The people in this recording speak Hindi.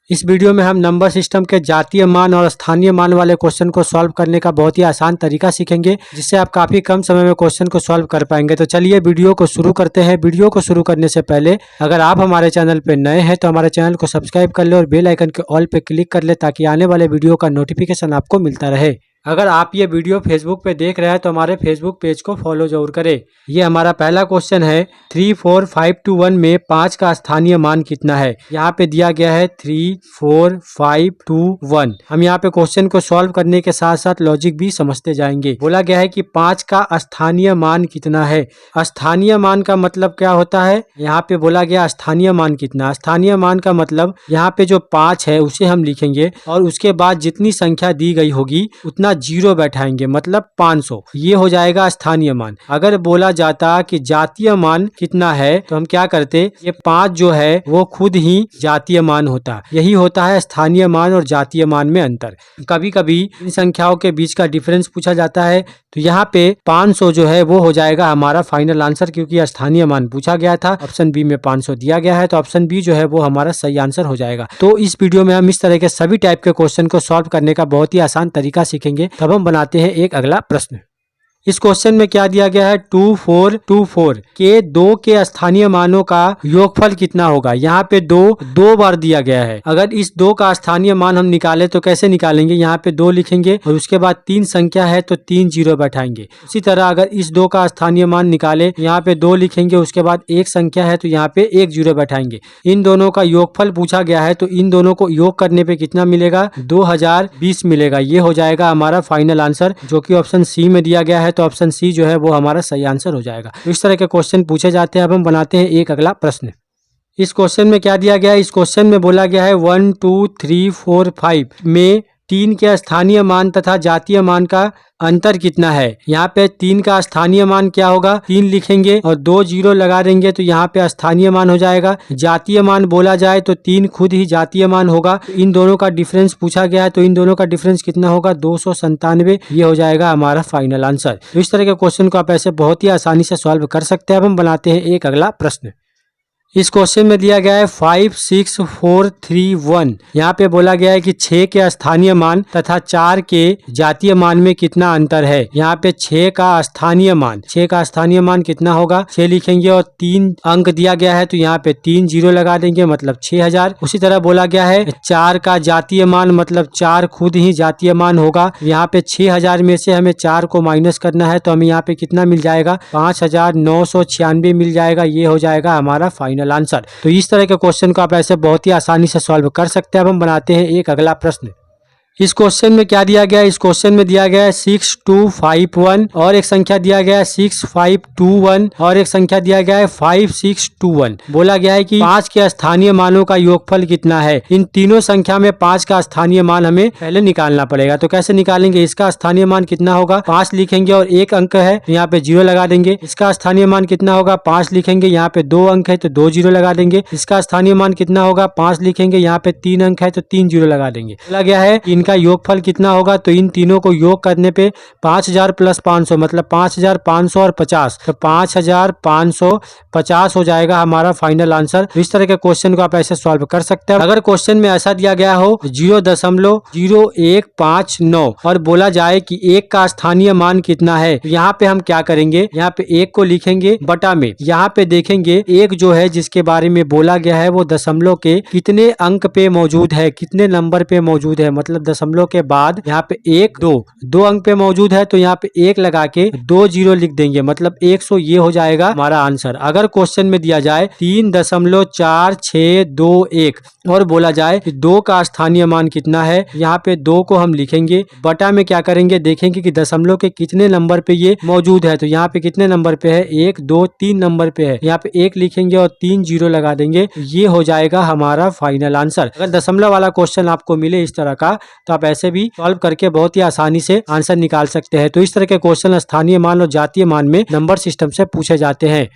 इस वीडियो में हम नंबर सिस्टम के जातीय मान और स्थानीय मान वाले क्वेश्चन को सॉल्व करने का बहुत ही आसान तरीका सीखेंगे, जिससे आप काफी कम समय में क्वेश्चन को सॉल्व कर पाएंगे। तो चलिए वीडियो को शुरू करते हैं। वीडियो को शुरू करने से पहले अगर आप हमारे चैनल पे नए हैं तो हमारे चैनल को सब्सक्राइब कर ले और बेल आइकन के ऑल पे क्लिक कर ले, ताकि आने वाले वीडियो का नोटिफिकेशन आपको मिलता रहे। अगर आप ये वीडियो फेसबुक पे देख रहे हैं तो हमारे फेसबुक पेज को फॉलो जरूर करें। ये हमारा पहला क्वेश्चन है। 3, 4, 5, 2, 1 में 5 का स्थानीय मान कितना है। यहाँ पे दिया गया है 3, 4, 5, 2, 1। हम यहाँ पे क्वेश्चन को सॉल्व करने के साथ साथ लॉजिक भी समझते जाएंगे। बोला गया है कि 5 का स्थानीय मान कितना है। स्थानीय मान का मतलब क्या होता है। यहाँ पे बोला गया स्थानीय मान कितना। स्थानीय मान का मतलब यहाँ पे जो 5 है उसे हम लिखेंगे और उसके बाद जितनी संख्या दी गई होगी उतना जीरो बैठाएंगे, मतलब 500। ये हो जाएगा स्थानीय मान। अगर बोला जाता कि जातीय मान कितना है तो हम क्या करते, ये 5 जो है वो खुद ही जातीय मान होता। यही होता है स्थानीय मान और जातीय मान में अंतर। कभी कभी इन संख्याओं के बीच का डिफरेंस पूछा जाता है, तो यहाँ पे 500 जो है वो हो जाएगा हमारा फाइनल आंसर, क्योंकि स्थानीय मान पूछा गया था। ऑप्शन बी में 500 दिया गया है, तो ऑप्शन बी जो है वो हमारा सही आंसर हो जाएगा। तो इस वीडियो में हम इस तरह के सभी टाइप के क्वेश्चन को सॉल्व करने का बहुत ही आसान तरीका सीखेंगे। तब हम बनाते हैं एक अगला प्रश्न। इस क्वेश्चन में क्या दिया गया है, 2, 4, 2, 4 के 2 के स्थानीय मानों का योगफल कितना होगा। यहाँ पे 2 बार दिया गया है। अगर इस 2 का स्थानीय मान हम निकाले तो कैसे निकालेंगे, यहाँ पे 2 लिखेंगे और उसके बाद 3 संख्या है तो 3 जीरो बैठाएंगे। उसी तरह अगर इस 2 का स्थानीय मान निकाले, यहाँ पे 2 लिखेंगे, उसके बाद 1 संख्या है तो यहाँ पे 1 जीरो बैठाएंगे। इन दोनों का योगफल पूछा गया है, तो इन दोनों को योग करने पे कितना मिलेगा, 2020 मिलेगा। ये हो जाएगा हमारा फाइनल आंसर, जो कि ऑप्शन सी में दिया गया है। तो ऑप्शन सी जो है वो हमारा सही आंसर हो जाएगा। तो इस तरह के क्वेश्चन पूछे जाते हैं। अब हम बनाते हैं एक अगला प्रश्न। इस क्वेश्चन में क्या दिया गया है, इस क्वेश्चन में बोला गया है 1, 2, 3, 4, 5 में 3 के स्थानीय मान तथा जातीय मान का अंतर कितना है। यहाँ पे 3 का स्थानीय मान क्या होगा, 3 लिखेंगे और 2 जीरो लगा देंगे, तो यहाँ पे स्थानीय मान हो जाएगा। जातीय मान बोला जाए तो 3 खुद ही जातीय मान होगा। इन दोनों का डिफरेंस पूछा गया है, तो इन दोनों का डिफरेंस कितना होगा, 297। ये हो जाएगा हमारा फाइनल आंसर। तो इस तरह के क्वेश्चन को आप ऐसे बहुत ही आसानी से सॉल्व कर सकते हैं। अब हम बनाते हैं एक अगला प्रश्न। इस क्वेश्चन में दिया गया है 5, 6, 4, 3, 1। यहाँ पे बोला गया है कि 6 के स्थानीय मान तथा 4 के जातीय मान में कितना अंतर है। यहाँ पे 6 का स्थानीय मान कितना होगा, 6 लिखेंगे और 3 अंक दिया गया है, तो यहाँ पे 3 जीरो लगा देंगे, मतलब 6000। उसी तरह बोला गया है 4 का जातीय मान, मतलब 4 खुद ही जातीय मान होगा। यहाँ पे 6000 में से हमें 4 को माइनस करना है, तो हमें यहाँ पे कितना मिल जाएगा, 5996 मिल जाएगा। ये हो जाएगा हमारा फाइनल आंसर। तो इस तरह के क्वेश्चन को आप ऐसे बहुत ही आसानी से सॉल्व कर सकते हैं। अब हम बनाते हैं एक अगला प्रश्न। इस क्वेश्चन में क्या दिया गया है, इस क्वेश्चन में दिया गया है 6, 2, 5, 1 और एक संख्या दिया गया है 6, 5, 2, 1 और एक संख्या दिया गया है 5, 6, 2, 1। बोला गया है कि 5 के स्थानीय मानों का योगफल कितना है। इन तीनों संख्या में 5 का स्थानीय मान हमें पहले निकालना पड़ेगा। तो कैसे निकालेंगे, इसका स्थानीय मान कितना होगा, 5 लिखेंगे और 1 अंक है, तो यहाँ पे जीरो लगा देंगे। इसका स्थानीय मान कितना होगा, 5 लिखेंगे, यहाँ पे 2 अंक है तो 2 जीरो लगा देंगे। इसका स्थानीय मान कितना होगा, 5 लिखेंगे, यहाँ पे 3 अंक है तो 3 जीरो लगा देंगे। बोला गया है का योगफल कितना होगा, तो इन तीनों को योग करने पे 5000 प्लस 500 मतलब 5500 और 50, तो 5550 हो जाएगा हमारा फाइनल आंसर। तो इस तरह के क्वेश्चन को आप ऐसे सॉल्व कर सकते हैं। अगर क्वेश्चन में ऐसा दिया गया हो 0.0159 और बोला जाए कि 1 का स्थानीय मान कितना है, तो यहाँ पे हम क्या करेंगे, यहाँ पे 1 को लिखेंगे बटा में। यहाँ पे देखेंगे 1 जो है जिसके बारे में बोला गया है वो दशमलव के कितने अंक पे मौजूद है, कितने नंबर पे मौजूद है, मतलब दशमलव के बाद यहाँ पे 1, 2 अंक पे मौजूद है, तो यहाँ पे 1 लगा के 2 जीरो लिख देंगे, मतलब 100। ये हो जाएगा हमारा आंसर। अगर क्वेश्चन में दिया जाए 3.4621 और बोला जाए कि 2 का स्थानीय मान कितना है, यहाँ पे 2 को हम लिखेंगे बटा में क्या करेंगे, देखेंगे कि दशमलव के कितने नंबर पे ये मौजूद है, तो यहाँ पे कितने नंबर पे है, 1, 2, 3 नंबर पे है। यहाँ पे 1 लिखेंगे और 3 जीरो लगा देंगे। ये हो जाएगा हमारा फाइनल आंसर। अगर दशमलव वाला क्वेश्चन आपको मिले इस तरह का, तो आप ऐसे भी सॉल्व करके बहुत ही आसानी से आंसर निकाल सकते हैं। तो इस तरह के क्वेश्चन स्थानीय मान और जातीय मान में नंबर सिस्टम से पूछे जाते हैं।